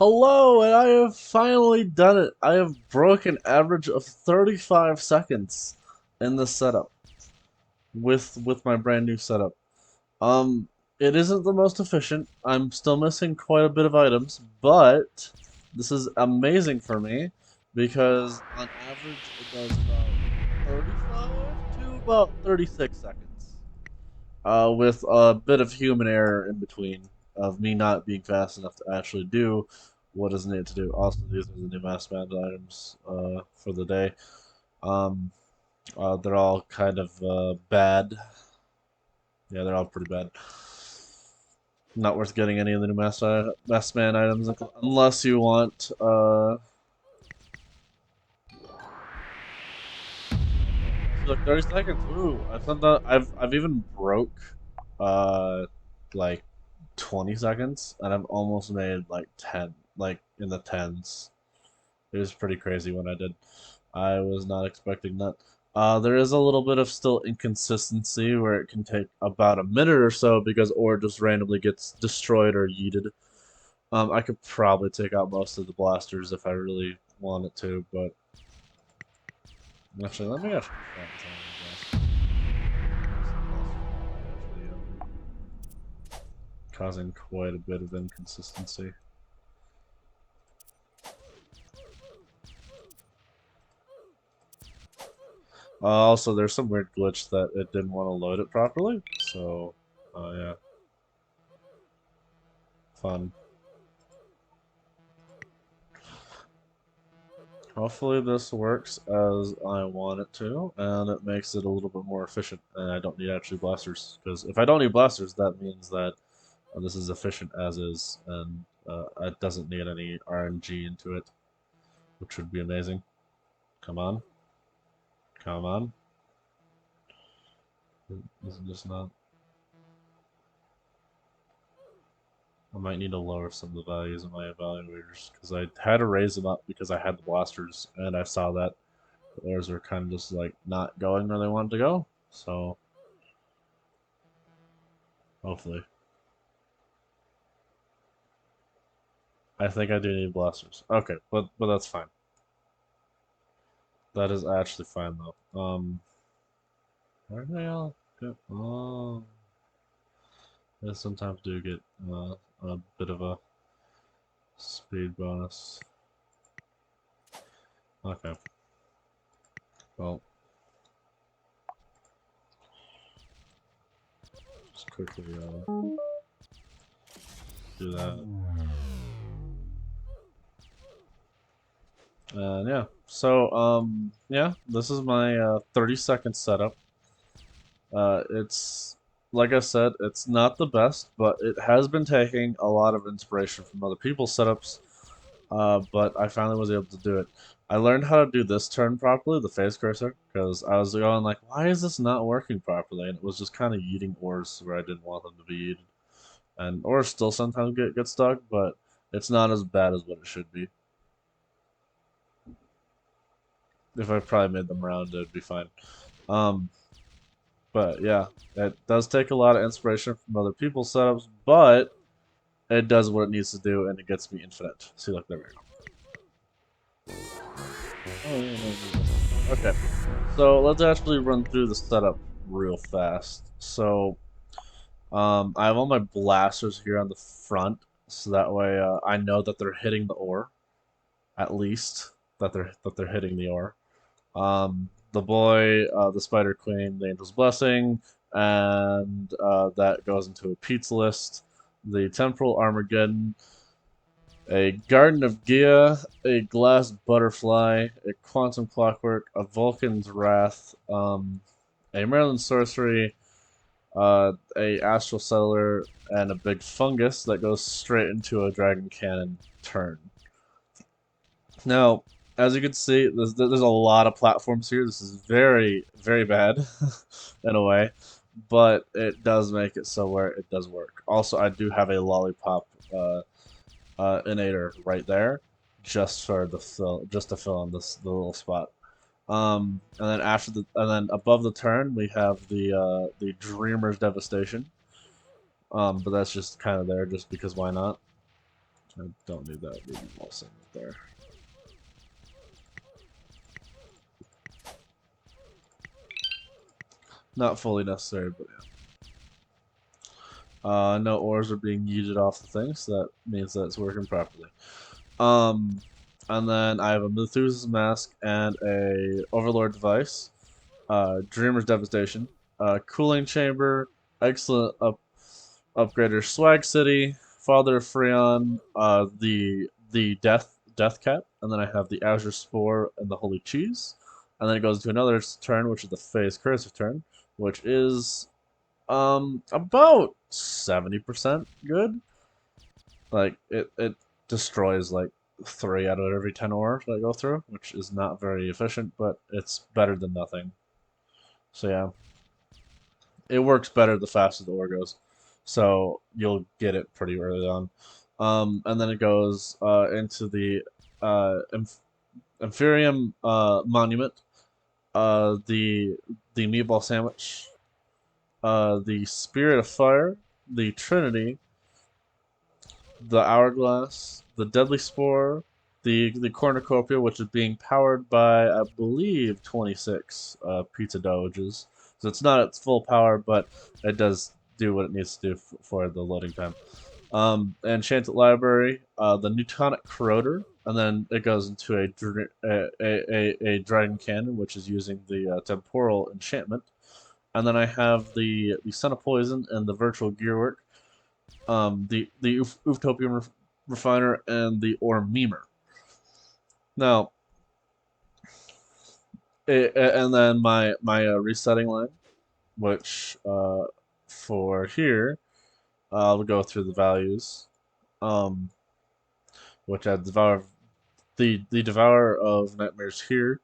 Hello, and I have finally done it. I have broken an average of 35 seconds in this setup with my brand new setup. Um, it isn't the most efficient. I'm still missing quite a bit of items, but this is amazing for me because on average it does about 35 to about 36 seconds. With a bit of human error in between of me not being fast enough to actually do what is needed to do. Also, these are the new mass band items for the day. Um, they're all kind of bad. Yeah, they're all pretty bad. Not worth getting any of the new mass man items unless you want. Look, 30 seconds. Ooh, I've done that. I've even broke, uh, like 20 seconds, and I've almost made like 10, like in the tens. It was pretty crazy when I did. I was not expecting that. There is a little bit of still inconsistency where it can take about a minute or so because ore just randomly gets destroyed or yeeted. I could probably take out most of the blasters if I really wanted to, but actually, let me actually try and tell you causing quite a bit of inconsistency. Also, there's some weird glitch that it didn't want to load it properly, so, yeah, fun. Hopefully this works as I want it to, and it makes it a little bit more efficient, and I don't need actually blasters, because if I don't need blasters, that means that this is efficient as is, and it doesn't need any RNG into it, which would be amazing. Come on. Come on. This is just not... I might need to lower some of the values of my evaluators, because I had to raise them up because I had the blasters, and I saw that the ores were kind of just like not going where they wanted to go, so hopefully. I think I do need blasters. Okay, but that's fine. That is actually fine though. Where do they all go? Oh, they sometimes do get a bit of a speed bonus. Okay, well, just quickly do that. And yeah, so yeah, this is my 30-second setup. It's like I said, it's not the best, but it has been taking a lot of inspiration from other people's setups. But I finally was able to do it. I learned how to do this turn properly, the phase cursor, because I was going like, why is this not working properly? And it was just kind of yeeting ores where I didn't want them to be yeeted. And ores still sometimes get stuck, but it's not as bad as what it should be. If I probably made them round, it'd be fine. Um, but yeah, it does take a lot of inspiration from other people's setups, but it does what it needs to do, and it gets me infinite. See, look, there we go. Oh, yeah, no, okay, so let's actually run through the setup real fast. So, I have all my blasters here on the front, so that way I know that they're hitting the ore, at least that they're hitting the ore. The boy, the Spider Queen, the Angel's Blessing, and that goes into a pizza list. The Temporal Armageddon, a Garden of Gia, a Glass Butterfly, a Quantum Clockwork, a Vulcan's Wrath, a Maryland Sorcery, a Astral Settler, and a big fungus that goes straight into a Dragon Cannon turn. Now, as you can see, there's a lot of platforms here. This is very, very bad in a way, but it does make it so where it does work. Also, I do have a lollipop innator right there, just for the fill, just to fill in the little spot. And then and then above the turn, we have the Dreamer's Devastation. But that's just kind of there, just because why not? I don't need that moving wall segment there. Not fully necessary, but yeah. No ores are being yeeted off the thing, so that means that it's working properly. Um, and then I have a Methuselah's Mask and a Overlord device, Dreamer's Devastation, Cooling Chamber, excellent upgrader Swag City, Father of Freon, the Death Cap, and then I have the Azure Spore and the Holy Cheese. And then it goes to another turn, which is the Phase Cursive turn, which is about 70% good. Like it destroys like 3 out of every 10 ores that I go through, which is not very efficient, but it's better than nothing. So yeah, it works better the faster the ore goes. So you'll get it pretty early on. And then it goes into the Inferium Monument, the Meatball Sandwich, the Spirit of Fire, the Trinity, the Hourglass, the Deadly Spore, the Cornucopia, which is being powered by, I believe, 26 pizza doges. So it's not at full power, but it does do what it needs to do for the loading time. Enchanted Library, the Newtonic Corroder, and then it goes into a Dragon Cannon, which is using the Temporal Enchantment. And then I have the Son of Poison and the Virtual Gearwork, the Utopian Refiner, and the Ore Memer. Now, and then my resetting line, which for here, I'll go through the values, um, which I devour the Devourer of Nightmares here,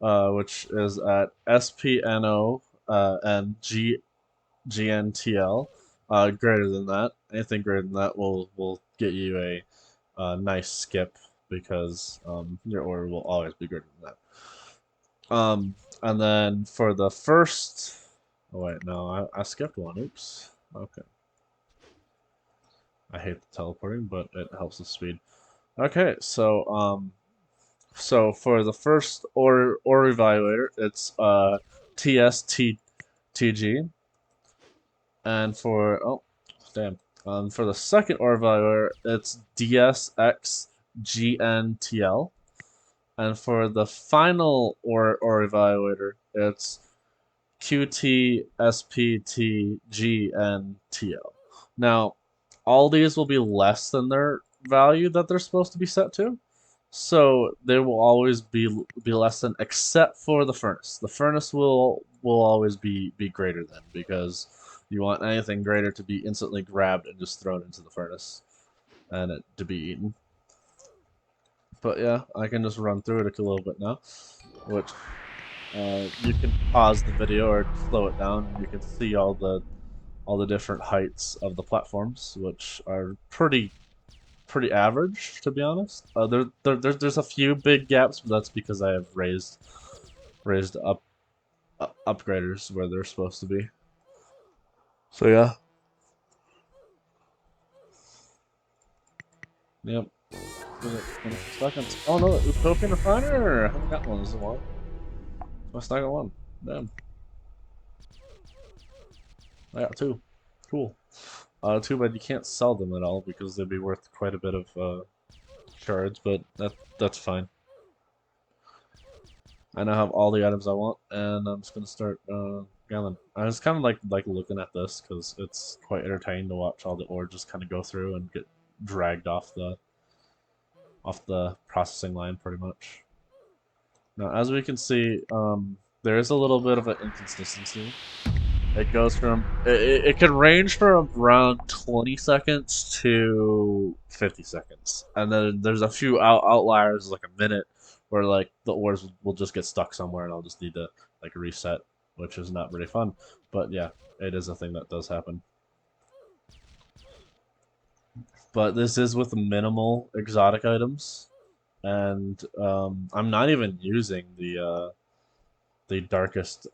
which is at SPNO and GNTL. Greater than that, anything greater than that will get you a nice skip because your order will always be greater than that. And then for the first, oh wait, no, I skipped one. Oops. Okay. I hate the teleporting, but it helps with speed. Okay, so for the first order evaluator, it's TSTG, and for oh damn, for the second ore evaluator, it's DSXGNTL, and for the final ore evaluator, it's QTSPTGNTL. Now, all these will be less than their value that they're supposed to be set to. So they will always be less than, except for the furnace. The furnace will always be greater than, because you want anything greater to be instantly grabbed and just thrown into the furnace, and it to be eaten. But yeah, I can just run through it a little bit now, which you can pause the video or slow it down, and you can see all the different heights of the platforms, which are pretty average, to be honest. There's a few big gaps, but that's because I have raised upgraders where they're supposed to be. So yeah, yep. 20 seconds. Oh no, Utopian Refiner! I haven't got one. This is one. I still got one. Damn. I got two. Cool. Too bad you can't sell them at all because they'd be worth quite a bit of shards, but that's fine. I now have all the items I want, and I'm just gonna start gathering. I was kind of like looking at this because it's quite entertaining to watch all the ore just kind of go through and get dragged off the processing line, pretty much. Now, as we can see, there is a little bit of an inconsistency. It goes from it can range from around 20 seconds to 50 seconds, and then there's a few outliers like a minute where like the ores will just get stuck somewhere, and I'll just need to like reset, which is not really fun. But yeah, it is a thing that does happen. But this is with minimal exotic items, and I'm not even using the darkest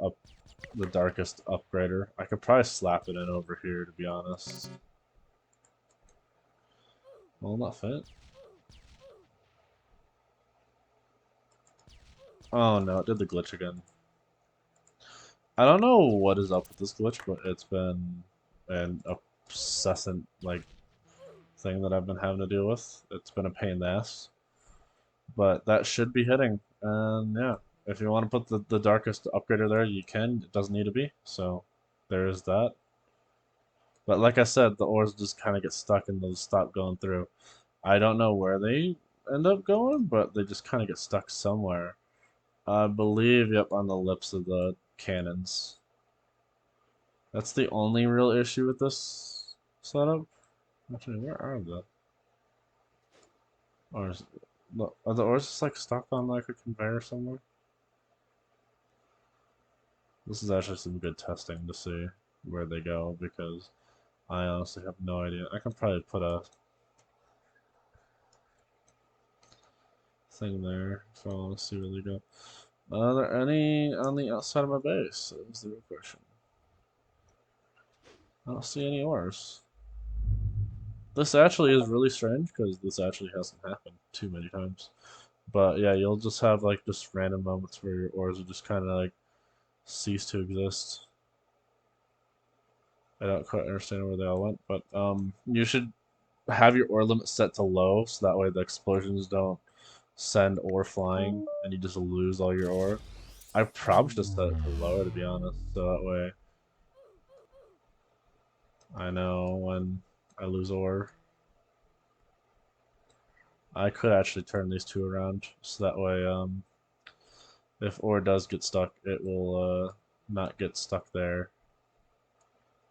upgrader. I could probably slap it in over here, to be honest. Will not fit? Oh no, it did the glitch again. I don't know what is up with this glitch, but it's been an obsessant like thing that I've been having to deal with. It's been a pain in the ass, but that should be hitting. And yeah, if you want to put the darkest upgrader there, you can. It doesn't need to be. So there is that. But like I said, the ores just kind of get stuck and they'll stop going through. I don't know where they end up going, but they just kind of get stuck somewhere. I believe, yep, on the lips of the cannons. That's the only real issue with this setup. Actually, where are the ores? Look, are the ores just like stuck on like a conveyor somewhere? This is actually some good testing to see where they go because I honestly have no idea. I can probably put a thing there if I want to see where they go. Are there any on the outside of my base? Is the real question. I don't see any ores. This actually is really strange because this actually hasn't happened too many times. But yeah, you'll just have like just random moments where your ores will just kind of like cease to exist. I don't quite understand where they all went, but you should have your ore limit set to low so that way the explosions don't send ore flying and you just lose all your ore. I probably should set it to lower to be honest, so that way I know when I lose ore. I could actually turn these two around so that way if ore does get stuck, it will not get stuck there.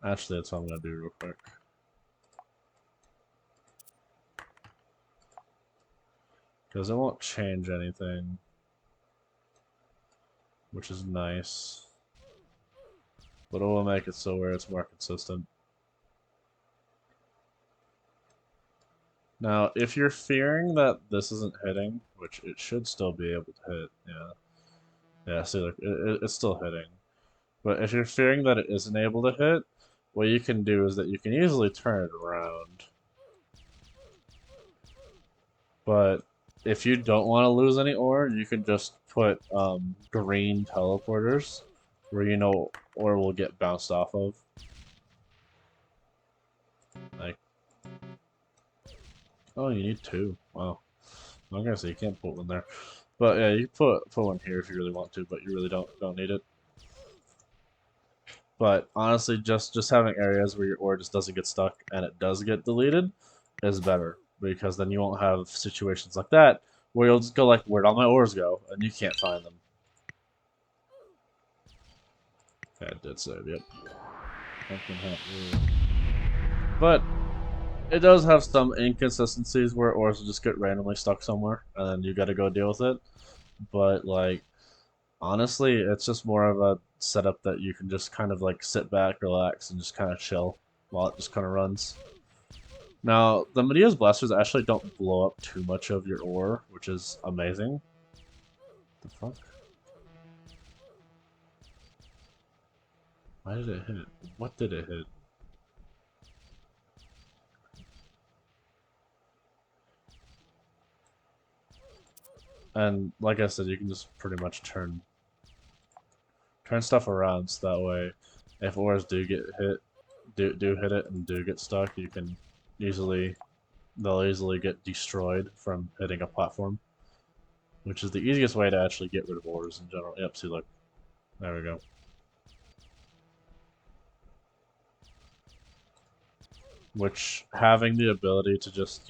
Actually, that's what I'm gonna do real quick. Because it won't change anything, which is nice. But it will make it so where it's more consistent. Now, if you're fearing that this isn't hitting, which it should still be able to hit, yeah. Yeah, see, look, it's still hitting. But if you're fearing that it isn't able to hit, what you can do is that you can easily turn it around. But if you don't want to lose any ore, you can just put green teleporters where you know ore will get bounced off of. Like, oh, you need two. Wow. I'm gonna say you can't put one there, but yeah, you can put one here if you really want to, but you really don't need it. But honestly, just having areas where your ore just doesn't get stuck and it does get deleted is better because then you won't have situations like that where you'll just go like, where'd all my ores go? And you can't find them. Yeah, it did save, yep. But it does have some inconsistencies where ores will just get randomly stuck somewhere and then you gotta go deal with it. But like honestly, it's just more of a setup that you can just kind of like sit back, relax, and just kind of chill while it just kind of runs. Now, the Medea's blasters actually don't blow up too much of your ore, which is amazing. The fuck? Why did it hit? What did it hit? And like I said, you can just pretty much turn stuff around so that way if ores do get hit, do hit it and do get stuck, you can they'll easily get destroyed from hitting a platform, which is the easiest way to actually get rid of ores in general. Yep, see, look, there we go. Which having the ability to just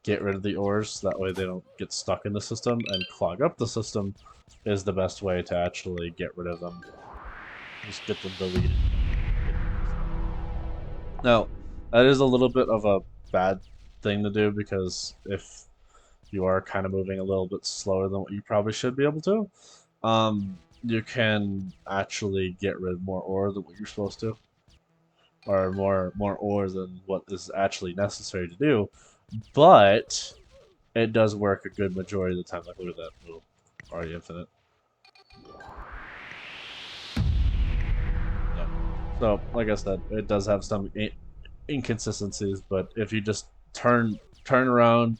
get rid of the ores so that way they don't get stuck in the system and clog up the system is the best way to actually get rid of them. Just get them deleted. Now, that is a little bit of a bad thing to do because if you are kind of moving a little bit slower than what you probably should be able to, you can actually get rid of more ore than what you're supposed to, or more ore than what is actually necessary to do. But it does work a good majority of the time. Like, look at that. Ooh, already infinite. Yeah. So, like I said, it does have some inconsistencies, but if you just turn around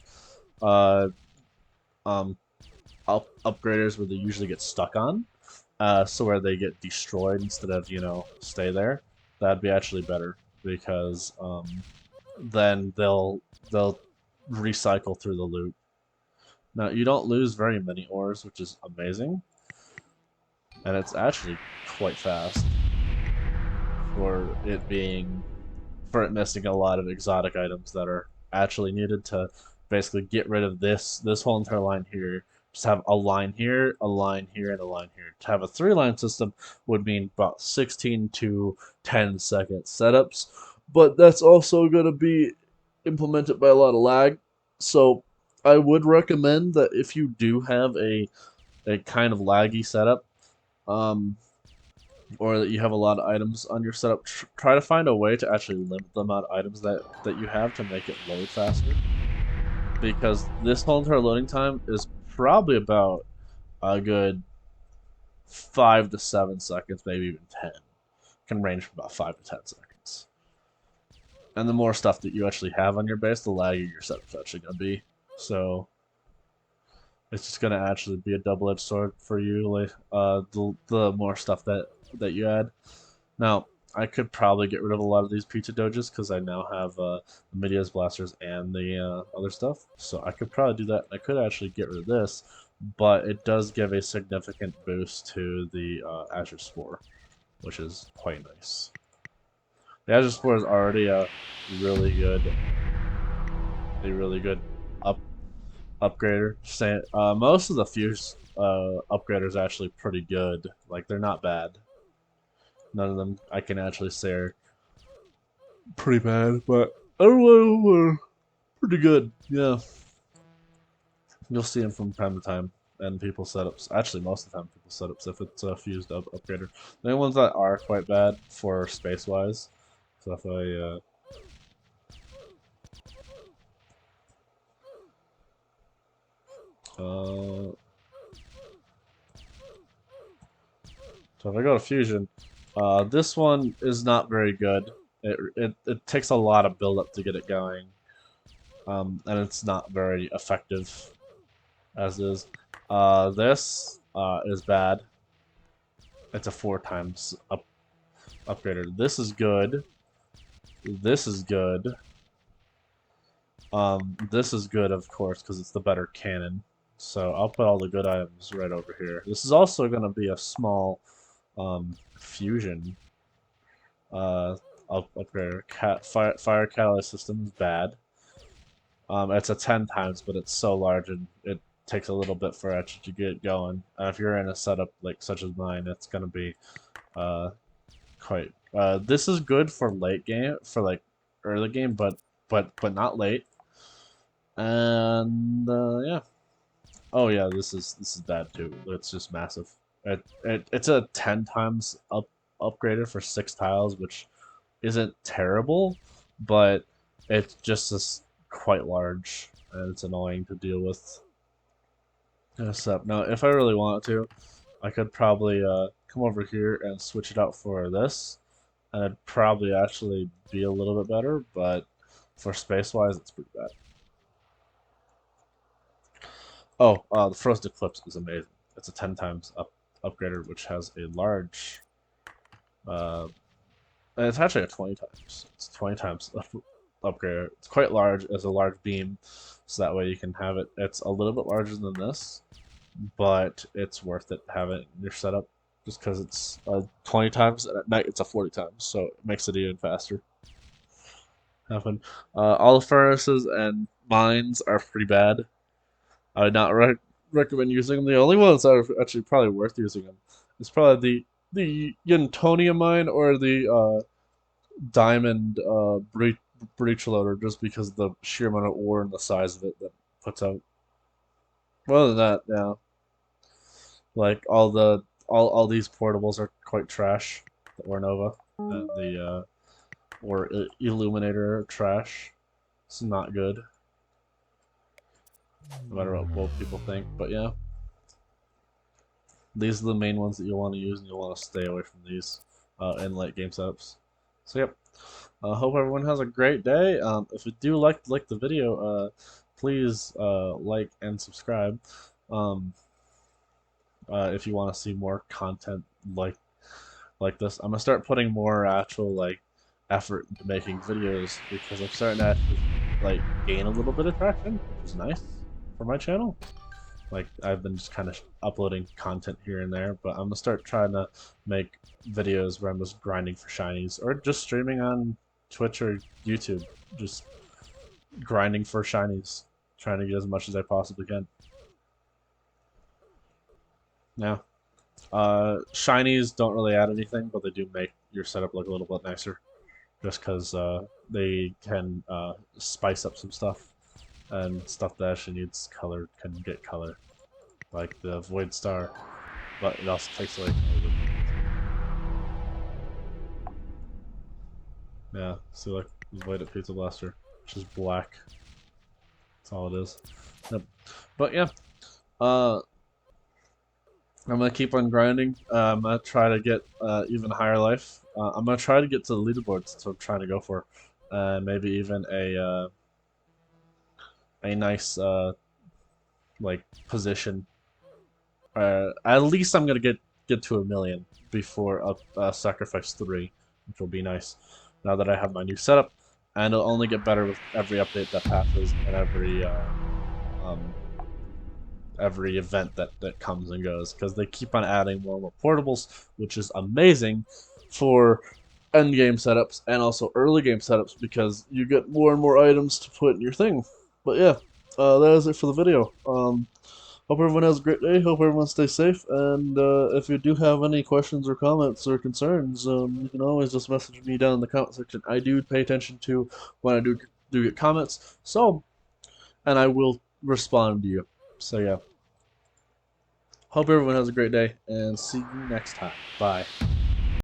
uh, um, upgraders where they usually get stuck on, so where they get destroyed instead of stay there. That'd be actually better because then they'll recycle through the loot. Now you don't lose very many ores, which is amazing, and it's actually quite fast for it being for it missing a lot of exotic items that are actually needed to basically get rid of this whole entire line here. Just have a line here, a line here, and a line here. To have a 3-line system would mean about 16 to 10-second setups, but that's also going to be implemented by a lot of lag. So I would recommend that if you do have a kind of laggy setup, um, or that you have a lot of items on your setup, try to find a way to actually limit the amount of items that you have to make it load faster. Because this whole entire loading time is probably about a good 5 to 7 seconds, maybe even 10. Can range from about 5 to 10 seconds. And the more stuff that you actually have on your base, the laggier your setup's actually gonna be. So it's just gonna actually be a double-edged sword for you, like the more stuff that you add. Now, I could probably get rid of a lot of these pizza doges because I now have the Midias blasters and the other stuff. So I could probably do that. I could actually get rid of this, but it does give a significant boost to the Azure Spore, which is quite nice. The Azure Spore is already a really good up upgrader. Most of the Fuse upgraders are actually pretty good. Like they're not bad. None of them I can actually say are pretty bad, but I don't know, pretty good. Yeah, you'll see them from time to time, and people setups. Actually, most of the time, people setups if it's a fused upgrader. The only ones that are quite bad for space wise. So if I so if I go to fusion, this one is not very good. It takes a lot of build up to get it going, and it's not very effective as is. This is bad. It's a 4 times upgrader. This is good. This is good. This is good, of course, because it's the better cannon. So I'll put all the good items right over here. This is also going to be a small fusion upgrader. Fire catalyst system is bad. It's a 10 times, but it's so large and it takes a little bit for it to get going. If you're in a setup like such as mine, it's gonna be quite. This is good for late game, for like early game, but not late. And yeah. Oh yeah, this is bad too. It's just massive. It's a 10 times upgraded for 6 tiles, which isn't terrible, but it's just this quite large and it's annoying to deal with. Now, if I really wanted to, I could probably come over here and switch it out for this, and it'd probably actually be a little bit better, but for space-wise, it's pretty bad. Oh, the Frozen Eclipse is amazing. It's a 10 times upgrader, which has a large, and it's actually a 20 times. It's 20 times upgrader. It's quite large as a large beam, so that way you can have it. It's a little bit larger than this, but it's worth it to have it in your setup just because it's 20 times and at night it's a 40 times, so it makes it even faster. Happen. All the furnaces and mines are pretty bad. I would not recommend using them. The only ones that are actually probably worth using them is probably the Yuntonia mine or the diamond breach loader, just because of the sheer amount of ore and the size of it that puts out. Other than that, yeah, like all these portables are quite trash. The Ore Nova and the or Illuminator are trash. It's not good, no matter what people think. But yeah, these are the main ones that you'll want to use, and you'll want to stay away from these in late game setups. So yep. Hope everyone has a great day. If you do like the video, please like and subscribe. Um, if you want to see more content like this, I'm gonna start putting more actual like effort into making videos because I'm starting to actually like gain a little bit of traction, which is nice for my channel. Like I've been just kind of uploading content here and there, but I'm gonna start trying to make videos where I'm just grinding for shinies or just streaming on Twitch or YouTube, just grinding for shinies, trying to get as much as I possibly can. Yeah. Shinies don't really add anything, but they do make your setup look a little bit nicer, just because they can spice up some stuff, and stuff that actually needs color can get color, like the Void Star, but it also takes away color. Yeah, see, like Void at Pizza Blaster, which is black. That's all it is. Yep. But yeah, uh, I'm gonna keep on grinding. I'm gonna try to get even higher life. I'm gonna try to get to the leaderboards. That's what I'm trying to go for. Maybe even a nice like position. At least I'm gonna get to 1 million before Sacrifice 3, which will be nice. Now that I have my new setup, and it'll only get better with every update that passes and um, every event that comes and goes, because they keep on adding more and more portables, which is amazing for end game setups and also early game setups because you get more and more items to put in your thing. But yeah, that is it for the video. Hope everyone has a great day. Hope everyone stays safe. And if you do have any questions or comments or concerns, you can always just message me down in the comment section. I do pay attention to when I do get comments, so and I will respond to you. So yeah. Hope everyone has a great day and see you next time. Bye.